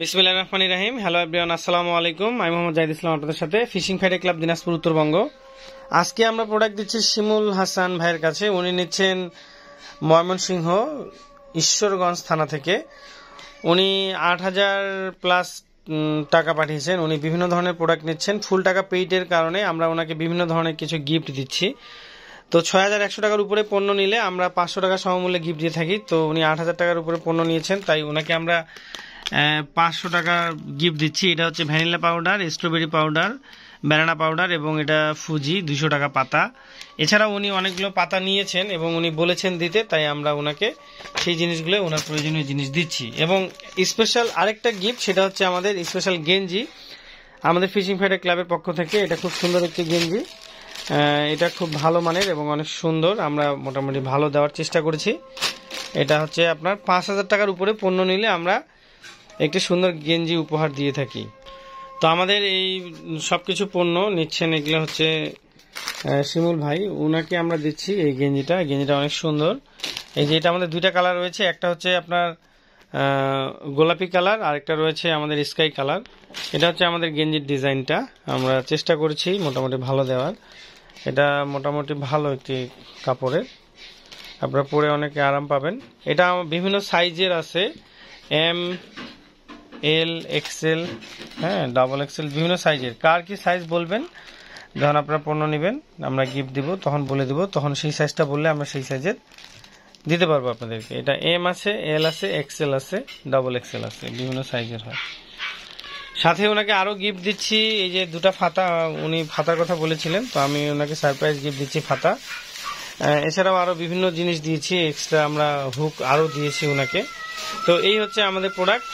বিসমিল্লাহির রহমানির রহিম। Hello everyone, আসসালামু আলাইকুম। আমি মোহাম্মদ জাহিদ ইসলাম, আপনাদের সাথে fishing Friday club, Dinajpur, Uttarbanga. আজকে আমরা প্রোডাক্ট দিচ্ছি শিমুল হাসান ভাইয়ের কাছে। উনি নিচ্ছেন ময়মনসিংহ ঈশ্বরগঞ্জ থানা থেকে। উনি ৮,০০০ প্লাস টাকা পাঠিয়েছেন। উনি বিভিন্ন ধরনের প্রোডাক্ট নিচ্ছেন। ফুল টাকা পেইডের কারণে আমরা ওনাকে বিভিন্ন ধরনের কিছু গিফট দিচ্ছি। তো ৬,১০০ টাকার উপরে পণ্য নিলে আমরা ৫০০ টাকা সমমূল্যে গিফট দিয়ে থাকি। তো উনি ৮,০০০ টাকার উপরে পণ্য নিয়েছেন, তাই ওনাকে আমরা ৫০০ টাকা গিফট দিচ্ছি। এটা হচ্ছে vanilla powder, strawberry powder, banana powder এবং এটা ফুজি ২০০ টাকা পাতা। এছাড়াও উনি অনেকগুলো পাতা নিয়েছেন এবং উনি বলেছেন দিতে, তাই আমরা ওনাকে সেই জিনিসগুলো, ওনার প্রয়োজনীয় জিনিস দিচ্ছি। এবং স্পেশাল আরেকটা গিফট, সেটা হচ্ছে আমাদের স্পেশাল গেঞ্জি, আমাদের ফিশিং ফ্রাইডে ক্লাবের পক্ষ থেকে। এটা খুব সুন্দর একটি গেঞ্জি, এটা খুব ভালো মানের এবং অনেক সুন্দর। আমরা মোটামুটি ভালো দেওয়ার চেষ্টা করেছি। এটা হচ্ছে আপনার ৫,০০০ টাকার উপরে পণ্য নিলে আমরা একটি সুন্দর গেঞ্জি উপহার দিয়ে থাকি। তো আমাদের এই সব কিছু পণ্য নিচ্ছেন, এগুলো হচ্ছে শিমুল ভাই, ওনাকে আমরা দিচ্ছি এই গেঞ্জিটা। গেঞ্জিটা অনেক সুন্দর। এই যে এটা আমাদের দুইটা কালার রয়েছে, একটা হচ্ছে আপনার গোলাপি কালার, আর একটা রয়েছে আমাদের স্কাই কালার। এটা হচ্ছে আমাদের গেঞ্জির ডিজাইনটা। আমরা চেষ্টা করেছি মোটামুটি ভালো দেওয়ার। এটা মোটামুটি ভালো একটি কাপড়ের, আপনারা পরে অনেকে আরাম পাবেন। এটা বিভিন্ন সাইজের আছে, এম, এল, এক্সেল, হ্যাঁ, ডাবল এক্সেল, বিভিন্ন সাইজের। কার কি সাইজ বলবেন, যখন আপনারা পণ্য নেবেন আমরা গিফট দিব, তখন বলে দিব, তখন সেই সাইজটা বললে আমরা সেই সাইজের দিতে পারবো আপনাদেরকে। এটা এম আছে, এল আছে, এক্সেল আছে, ডাবল এক্সেল আছে, বিভিন্ন সাইজের হয়। সাথে ওনাকে আরো গিফট দিচ্ছি, এই যে দুটা ফাতা, উনি ফাতার কথা বলেছিলেন, তো আমি ওনাকে সারপ্রাইজ গিফট দিচ্ছি ফাতা। এছাড়াও আরো বিভিন্ন জিনিস দিয়েছি, এক্সট্রা আমরা হুক আরো দিয়েছি ওনাকে। তো এই হচ্ছে আমাদের প্রোডাক্ট।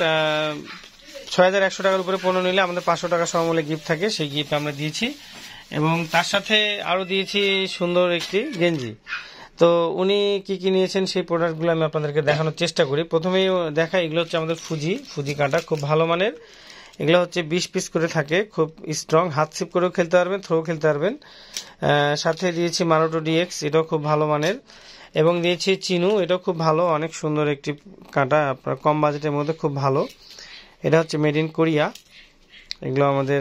৬,১০০ টাকার উপরে পণ্য নিলে আমাদের ৫০০ টাকা সমমূল্যে গিফট থাকে, সেই গিফট আমরা দিয়েছি। এবং তার সাথে আরো দিয়েছি সুন্দর একটি গেঞ্জি। তো উনি কি কি নিয়েছেন সেই প্রোডাক্টগুলো আমি আপনাদেরকে দেখানোর চেষ্টা করি। প্রথমেই দেখা, এগুলো হচ্ছে আমাদের ফুজি কাঁটা, খুব ভালো মানের। এগুলো হচ্ছে ২০ পিস করে থাকে, খুব স্ট্রং, হাত সিপ করেও খেলতে পারবেন, থ্রো খেলতে পারবেন। সাথে দিয়েছি মারোটো ডিএক্স, এটাও খুব ভালো মানের। এবং দিয়েছি চিনু, এটাও খুব ভালো, অনেক সুন্দর একটি কাঁটা, আপনার কম বাজেটের মধ্যে খুব ভালো। এটা হচ্ছে মেড ইন কোরিয়া। এগুলো আমাদের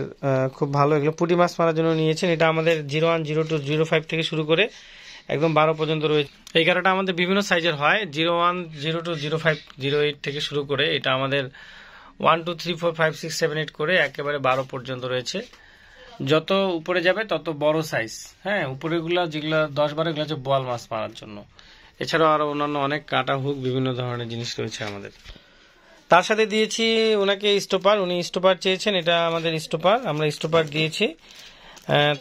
খুব ভালো, এগুলো পুঁটি মাছ মারার জন্য নিয়েছেন। এটা আমাদের 01, 02, 05 থেকে শুরু করে একদম 12 পর্যন্ত রয়েছে। এই কাঁটাটা আমাদের বিভিন্ন সাইজের হয়, 01, 02, 05, 08 থেকে শুরু করে এটা আমাদের 1, 2, 3, 4, 5, 6, 7, 8 করে একেবারে 12 পর্যন্ত রয়েছে। যত উপরে যাবে তত বড় সাইজ। হ্যাঁ, উপরেগুলো যেগুলো 10-12, এগুলো হচ্ছে বোয়াল মাছ মারার জন্য। এছাড়াও আরো অন্যান্য অনেক কাঁটা, হুক, বিভিন্ন ধরনের জিনিস রয়েছে আমাদের। তার সাথে দিয়েছি ওনাকে স্টোপার, উনি স্টোপার চেয়েছেন, এটা আমাদের স্টোপার, আমরা স্টোপার দিয়েছি।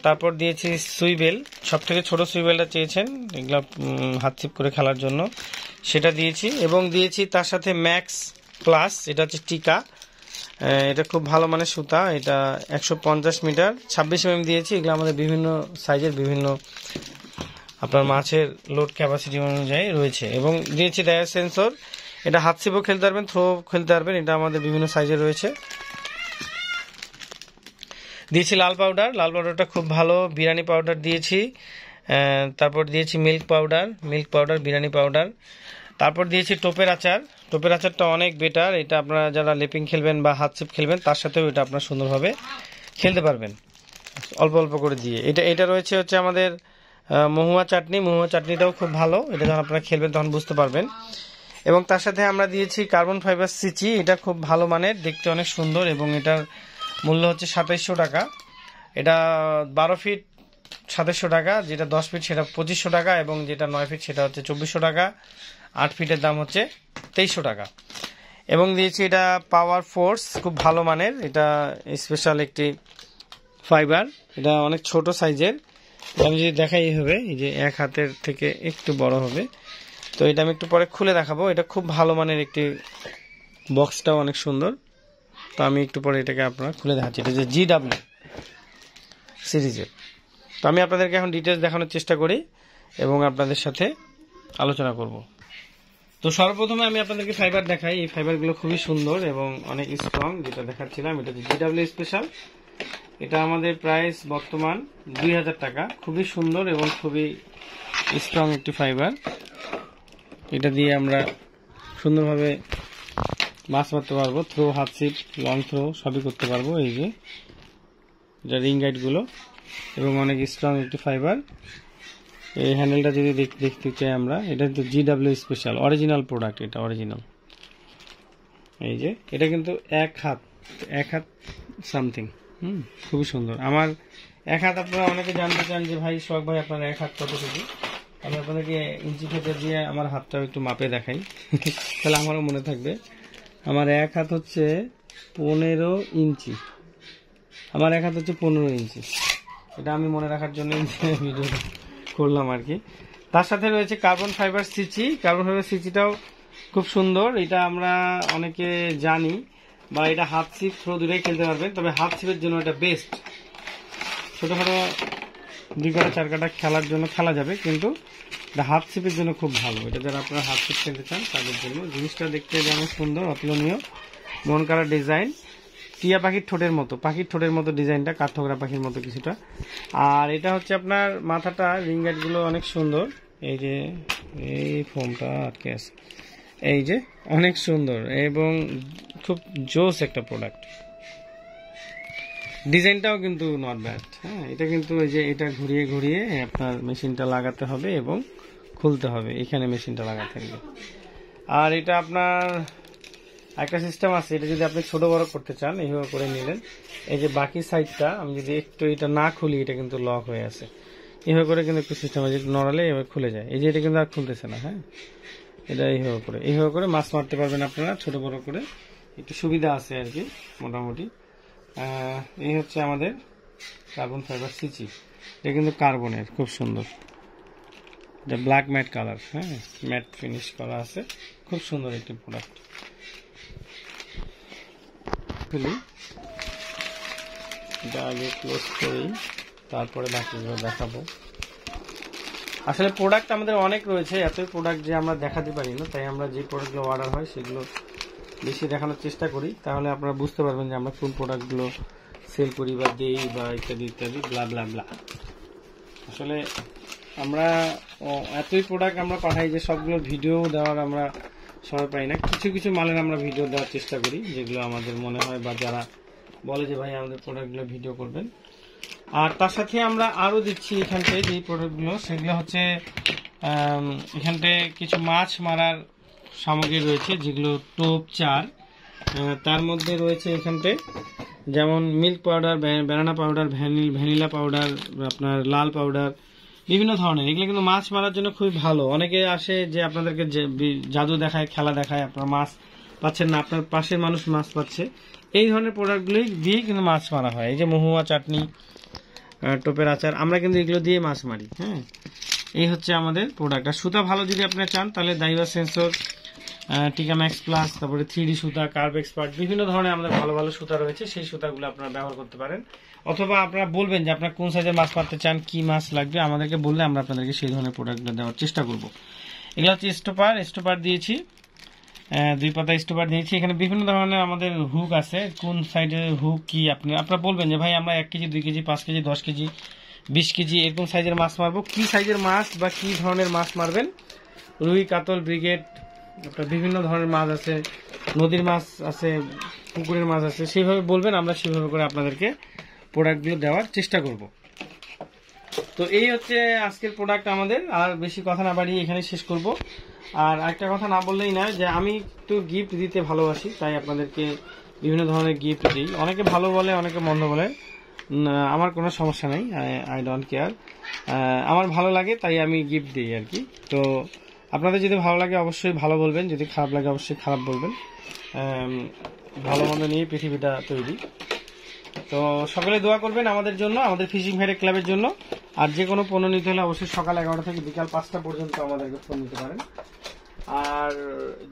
তারপর দিয়েছি সুইবেল, সব থেকে ছোট সুইবেলটা চেয়েছেন, এগুলো হাত ছিপ করে খেলার জন্য, সেটা দিয়েছি। এবং দিয়েছি তার সাথে ম্যাক্স প্লাস, এটা হচ্ছে টিকা, এটা খুব ভালো মানের সুতা, এটা 150 মিটার, 26 mm দিয়েছি। এগুলো আমাদের বিভিন্ন সাইজের, বিভিন্ন আপনার মাছের লোড ক্যাপাসিটি অনুযায়ী রয়েছে। এবং দিয়েছি ডায়ার সেন্সর, এটা হাত ছিপও খেলতে পারবেন, থ্রো খেলতে পারবেন, এটা আমাদের বিভিন্ন সাইজে রয়েছে। দিয়েছি লাল পাউডারটা খুব ভালো, বিরিয়ানি পাউডার দিয়েছি। তারপর দিয়েছি মিল্ক পাউডার, বিরিয়ানি পাউডার। তারপর দিয়েছি টোপের আচারটা অনেক বেটার, এটা আপনারা যারা লেপিং খেলবেন বা হাত ছিপ খেলবেন তার সাথেও এটা আপনারা সুন্দরভাবে খেলতে পারবেন, অল্প অল্প করে দিয়ে। এটা রয়েছে হচ্ছে আমাদের মহুয়া চাটনিটাও খুব ভালো, এটা যখন আপনারা খেলবেন তখন বুঝতে পারবেন। এবং তার সাথে আমরা দিয়েছি কার্বন ফাইবার সিচি, এটা খুব ভালো মানের, দেখতে অনেক সুন্দর, এবং এটার মূল্য হচ্ছে ২৭০০ টাকা। এটা 12 ফিট ২৭০০ টাকা, যেটা 10 ফিট সেটা ২৫০০ টাকা, এবং যেটা 9 ফিট সেটা হচ্ছে ২৪০০ টাকা। 8 ফিটের দাম হচ্ছে ২৩০০ টাকা। এবং দিয়েছি এটা পাওয়ার ফোর্স, খুব ভালো মানের, এটা স্পেশাল একটি ফাইবার, এটা অনেক ছোট সাইজের। আমি যদি দেখাই হবে, এই যে এক হাতের থেকে একটু বড় হবে, তো এটা আমি একটু পরে খুলে দেখাবো। এটা খুব ভালো মানের একটি, বক্সটাও অনেক সুন্দর, তো আমি একটু পরে এটাকে আপনারা খুলে দেখাচ্ছি। এটা যে GW সিরিজের। তো আমি আপনাদেরকে এখন ডিটেলস দেখানোর চেষ্টা করি এবং আপনাদের সাথে আলোচনা করব। তো সর্বপ্রথমে আমি আপনাদেরকে ফাইবার দেখাই। এই ফাইবারগুলো খুবই সুন্দর এবং অনেক স্ট্রং, যেটা দেখাচ্ছিলাম, এটা যে GW স্পেশাল। এটা আমাদের প্রাইস বর্তমান ২,০০০ টাকা। খুবই সুন্দর এবং খুবই স্ট্রং একটি ফাইবার। এটা দিয়ে আমরা সুন্দরভাবে মাছ মারতে পারবো, থ্রো, হাত ছিপ, লং থ্রো সবই করতে পারবো। এই যে এটা রিং গাইড গুলো এবং অনেক স্ট্রং একটি ফাইবার। এই হ্যান্ডেলটা যদি দেখতে চাই আমরা, এটা কিন্তু GW স্পেশাল অরিজিনাল প্রোডাক্ট, এটা অরিজিনাল। এই যে এটা কিন্তু এক হাত সামথিং, খুবই সুন্দর। আমার এক হাত, আপনারা অনেকে জানতে চান যে ভাই সোহাগ ভাই আপনার এক হাত কতটুকু, আমি আপনাদেরকে ইঞ্চি ফেটে দিয়ে আমার হাতটাও একটু মাপে দেখাই তাহলে আমারও মনে থাকবে। আমার এক হাত হচ্ছে 15 ইঞ্চি, আমার এক হাত হচ্ছে 15 ইঞ্চি। এটা আমি মনে রাখার জন্য ভিডিও করলাম আর কি। তার সাথে রয়েছে কার্বন ফাইবার সিচি। কার্বন ফাইবার সিচিটাও খুব সুন্দর, এটা আমরা অনেকে জানি, বা এটা হাত ছিপ থ্রো দুটোই খেলতে পারবেন, তবে হাত ছিপের জন্য এটা বেস্ট। ছোটখাটো 2 কাটা 4 কাটা খেলার জন্য খেলা যাবে, কিন্তু এটা হাত ছিপের জন্য খুব ভালো। এটা যারা আপনারা হাত ছিপ খেলতে চান তাদের জন্য। জিনিসটা দেখতে যেমন সুন্দর, অতুলনীয়, মন কাড়া ডিজাইন, টিয়া পাখির ঠোঁটের মতো ডিজাইনটা, কাঠঠোকরা পাখির মতো কিছুটা। আর এটা হচ্ছে আপনার মাথাটা, রিং গাইড গুলো অনেক সুন্দর। এই যে এই ফোমটা আটকে আছে, এই যে অনেক সুন্দর এবং খুব জোস একটা প্রোডাক্ট। ডিজাইনটাও কিন্তু নট ব্যাড। হ্যাঁ, এটা কিন্তু এই যে এটা ঘুরিয়ে ঘুরিয়ে আপনার মেশিনটা লাগাতে হবে এবং খুলতে হবে, এখানে মেশিনটা লাগাতে হবে। আর এটা আপনার একটা সিস্টেম আছে, এটা যদি আপনি ছোট বড় করতে চান এইভাবে করে নিলেন। এই যে বাকি সাইডটা আমি যদি একটু এটা না খুলি, এটা কিন্তু লক হয়ে আছে, এইভাবে করে কিন্তু একটু সিস্টেম আছে, নড়ালে এবার খুলে যায়। এই যে এটা কিন্তু আর খুলতেছে না। হ্যাঁ, এটা এইভাবে করে মাছ মারতে পারবেন আপনারা, ছোট বড় করে একটু সুবিধা আছে আর কি মোটামুটি। এই হচ্ছে আমাদের কার্বন ফাইবার সিচি। এটা কিন্তু কার্বনের, খুব সুন্দর, এটা ব্ল্যাক ম্যাট কালার। হ্যাঁ, ম্যাট ফিনিশ করা আছে, খুব সুন্দর একটি প্রোডাক্ট। এটা আগে ক্লোজ করি, তারপরে বাকিগুলো দেখাবো। আসলে প্রোডাক্ট আমাদের অনেক রয়েছে, এতই প্রোডাক্ট যে আমরা দেখাতে পারি না, তাই আমরা যে প্রোডাক্টগুলো অর্ডার হয় সেগুলো বেশি দেখানোর চেষ্টা করি, তাহলে আপনারা বুঝতে পারবেন যে আমরা কোন প্রোডাক্টগুলো সেল করি বা দিই বা ইত্যাদি ইত্যাদি ব্লা ব্লা ব্লা। আসলে আমরা এতই প্রোডাক্ট আমরা পাঠাই যে সবগুলো ভিডিও দেওয়ার আমরা সময় পাই না। কিছু কিছু মালের আমরা ভিডিও দেওয়ার চেষ্টা করি, যেগুলো আমাদের মনে হয় বা যারা বলে যে ভাই আমাদের প্রোডাক্টগুলো ভিডিও করবেন। আর তার সাথে আমরা আরও দিচ্ছি এখানটায় যে প্রোডাক্টগুলো, সেগুলো হচ্ছে এখানটায় কিছু মাছ মারার সামগ্রী রয়েছে, যেগুলো টোপ 4। তার মধ্যে রয়েছে এখানটায় যেমন milk powder, banana powder, vanilla powder, আপনার লাল পাউডার, বিভিন্ন ধরনের। এগুলো কিন্তু মাছ মারার জন্য খুবই ভালো। অনেকে আসে যে আপনাদেরকে জাদু দেখায়, খেলা দেখায়, আপনার মাছ পাচ্ছেন না, আপনার পাশের মানুষ মাছ পাচ্ছে। এই ধরনের প্রোডাক্টগুলি দিয়ে কিন্তু মাছ মারা হয়। এই যে মহুয়া চাটনি, টোপের আচার, আমরা কিন্তু এগুলো দিয়ে মাছ মারি। হ্যাঁ, এই হচ্ছে আমাদের প্রোডাক্ট। আর সুতা ভালো যদি আপনারা চান তাহলে দাইবা সেন্সর, টিকা ম্যাক্স প্লাস, তারপরে 3D সুতা, কার্ভ এক্সপার্ট, বিভিন্ন ধরনের আমাদের ভালো ভালো সুতা রয়েছে, সেই সুতাগুলো আপনারা ব্যবহার করতে পারেন। অথবা আপনারা বলবেন যে আপনারা কোন সাইজের মাছ মারতে চান, কি মাছ লাগবে, আমাদেরকে বললে আমরা আপনাদেরকে সেই ধরনের প্রোডাক্টগুলো দেওয়ার চেষ্টা করব। এগুলো হচ্ছে স্টোপার দিয়েছি, 2 পাতা স্টোপার দিয়েছি। এখানে বিভিন্ন ধরনের আমাদের হুক আছে, কোন সাইজের হুক কি আপনারা বলবেন যে ভাই আমরা 1 KG, 2 KG, 5 KG, 10 KG, 20 KG এরকম সাইজের মাছ মারবো। কি সাইজের মাছ বা কি ধরনের মাছ মারবেন, রুই, কাতল, ব্রিগেড, আপনার বিভিন্ন ধরনের মাছ আছে, নদীর মাছ আছে, পুকুরের মাছ আছে, সেইভাবে বলবেন, আমরা সেভাবে করে আপনাদেরকে প্রোডাক্টগুলো দেওয়ার চেষ্টা করব। তো এই হচ্ছে আজকের প্রোডাক্ট আমাদের। আর বেশি কথা না বাড়িয়ে এখানে শেষ করব। আর একটা কথা না বললেই নয় যে আমি একটু গিফট দিতে ভালোবাসি, তাই আপনাদেরকে বিভিন্ন ধরনের গিফট দিই। অনেকে ভালো বলে, অনেকে মন্দ বলে, আমার কোনো সমস্যা নেই, আই ডোন্ট কেয়ার। আমার ভালো লাগে তাই আমি গিফট দিই আর কি। তো আপনাদের যদি ভালো লাগে অবশ্যই ভালো বলবেন, যদি খারাপ লাগে অবশ্যই খারাপ বলবেন। ভালো মন্দ নিয়ে পৃথিবীটা তৈরি। তো সকলে দোয়া করবেন আমাদের জন্য, আমাদের ফিশিং ভাইরে ক্লাবের জন্য। আর যে কোনো পণ্য নিতে হলে অবশ্যই সকাল 11টা থেকে বিকাল 5টা পর্যন্ত আমাদেরকে ফোন নিতে পারেন। আর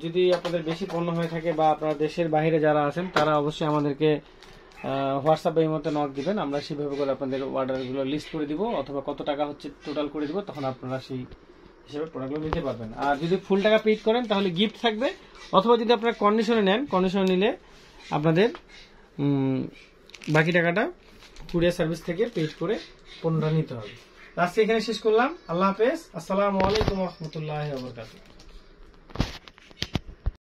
যদি আপনাদের বেশি পণ্য হয়ে থাকে বা আপনারা দেশের বাইরে যারা আছেন তারা অবশ্যই আমাদেরকে হোয়াটসঅ্যাপে এই মতো নক দিবেন, আমরা সেইভাবে করে আপনাদের অর্ডারগুলো লিস্ট করে দিব, অথবা কত টাকা হচ্ছে টোটাল করে দিব, তখন আপনারা সেই হিসেবে প্রোডাক্টগুলো নিতে পারবেন। আর যদি ফুল টাকা পেড করেন তাহলে গিফট থাকবে, অথবা যদি আপনারা কন্ডিশনে নেন, কন্ডিশনে নিলে আপনাদের বাকি টাকাটা কুরিয়ার সার্ভিস থেকে পেড করে পণ্যটা নিতে হবে। আজকে এখানে শেষ করলাম। আল্লাহ হাফেজ, আসসালামু আলাইকুম ওয়া রাহমাতুল্লাহি ওয়া বারাকাতুহু।